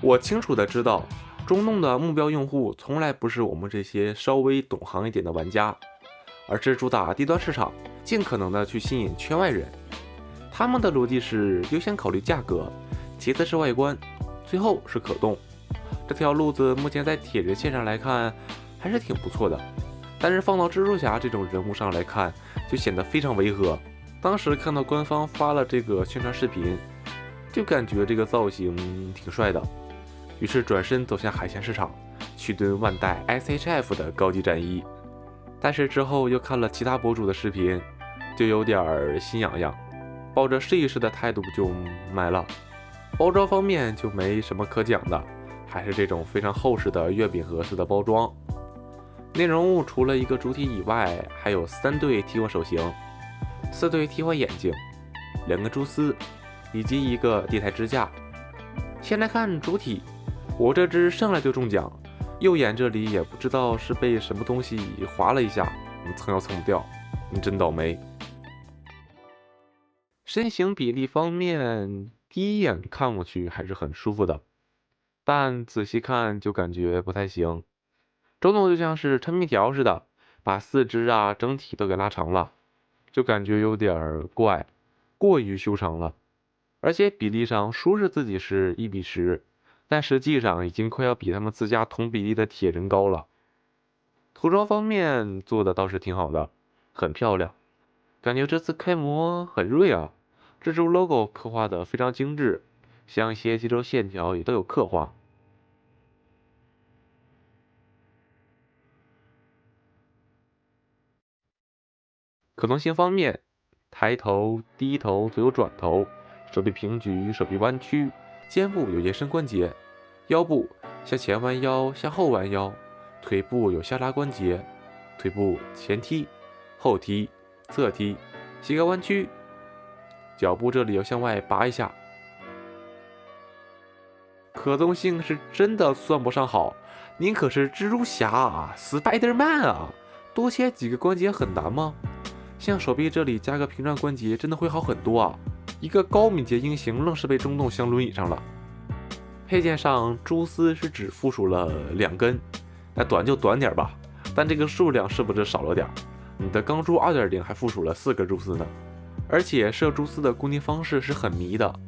我清楚的知道，中东的目标用户从来不是我们这些稍微懂行一点的玩家，而是主打低端市场，尽可能的去吸引圈外人。他们的逻辑是优先考虑价格，其次是外观，最后是可动。这条路子目前在铁人线上来看还是挺不错的，但是放到蜘蛛侠这种人物上来看，就显得非常违和。当时看到官方发了这个宣传视频，就感觉这个造型挺帅的，于是转身走向海鲜市场，去蹲万代 SHF 的高级战衣。但是之后又看了其他博主的视频，就有点心痒痒，抱着试一试的态度就买了。包装方面就没什么可讲的，还是这种非常厚实的月饼盒式的包装。内容物除了一个主体以外，还有3对替换手型，4对替换眼镜，2个蛛丝，以及一个地台支架。先来看主体，我这只上来就中奖，右眼这里也不知道是被什么东西划了一下，蹭要蹭不掉，你真倒霉。身形比例方面，第一眼看过去还是很舒服的，但仔细看就感觉不太行。中东就像是抻面条似的，把四肢啊整体都给拉长了，就感觉有点怪，过于修长了。而且比例上说是自己是1:10，但实际上已经快要比他们自家同比例的铁人高了。涂装方面做的倒是挺好的，很漂亮，感觉这次开模很锐啊。蜘蛛 logo 刻画的非常精致，像一些肌肉线条也都有刻画。可动性方面，抬头、低头、左右转头，手臂平举、手臂弯曲，肩部有延伸关节，腰部向前弯腰、向后弯腰，腿部有下拉关节，腿部前踢、后踢、侧踢，膝盖弯曲，脚部这里要向外拔一下。可动性是真的算不上好，您可是蜘蛛侠啊，Spider-Man 啊，多切几个关节很难吗？像手臂这里加个屏障关节，真的会好很多啊！一个高敏捷鹰形愣是被中洞镶轮椅上了。配件上蛛丝是只附属了2根，那短就短点吧，但这个数量是不是少了点？你的钢珠2.0还附属了4根蛛丝呢，而且射蛛丝的固定方式是很迷的，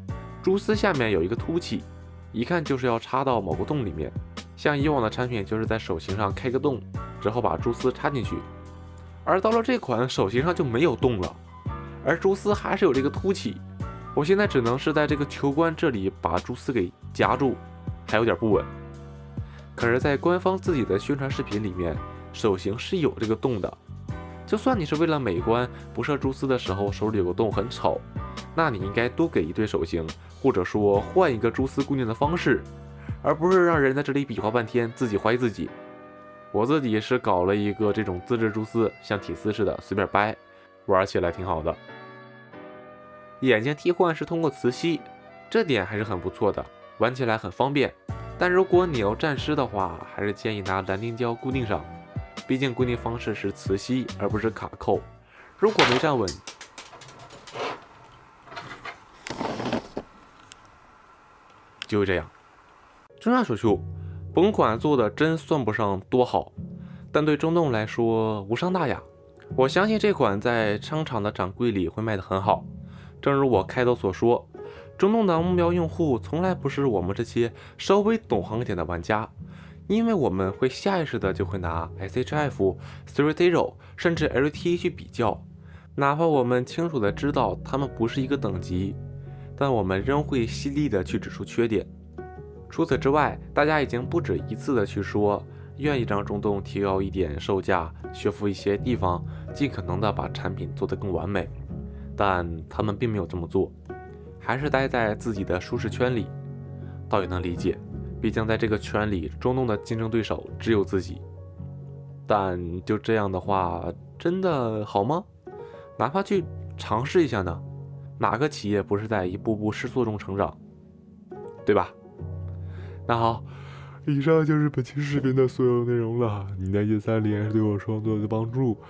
蛛丝下面有一个凸起，一看就是要插到某个洞里面。像以往的产品就是在手型上开个洞，之后把蛛丝插进去。而到了这款手型上就没有洞了，而蛛丝还是有这个凸起。我现在只能是在这个球冠这里把蛛丝给夹住，还有点不稳。可是，在官方自己的宣传视频里面，手型是有这个洞的。就算你是为了美观，不射蛛丝的时候手里有个洞很丑，那你应该多给一对手型，或者说换一个蛛丝固定的方式，而不是让人在这里比划半天，自己怀疑自己。我自己是搞了一个这种自制蛛丝，像铁丝似的随便掰，玩起来挺好的。眼睛替换是通过磁吸，这点还是很不错的，玩起来很方便。但如果你要站尸的话，还是建议拿蓝丁胶固定上，毕竟固定方式是磁吸而不是卡扣，如果没站稳，就是这样。综上所述，本款做的真算不上多好，但对中洞来说无伤大雅。我相信这款在商场的掌柜里会卖得很好。正如我开头所说，中洞的目标用户从来不是我们这些稍微懂行一点的玩家，因为我们会下意识的就会拿 SHF、3-0甚至 LTA 去比较，哪怕我们清楚的知道他们不是一个等级，但我们仍会犀利的去指出缺点。除此之外，大家已经不止一次的去说，愿意让中洞提高一点售价，修复一些地方，尽可能的把产品做得更完美，但他们并没有这么做，还是待在自己的舒适圈里。倒也能理解，毕竟在这个圈里，中洞的竞争对手只有自己。但就这样的话，真的好吗？哪怕去尝试一下呢？哪个企业不是在一步步试错中成长，对吧？那好，以上就是本期视频的所有内容了。你的130还是对我创作有帮助。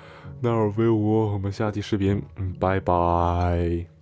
那我飞虎，我们下期视频，拜拜。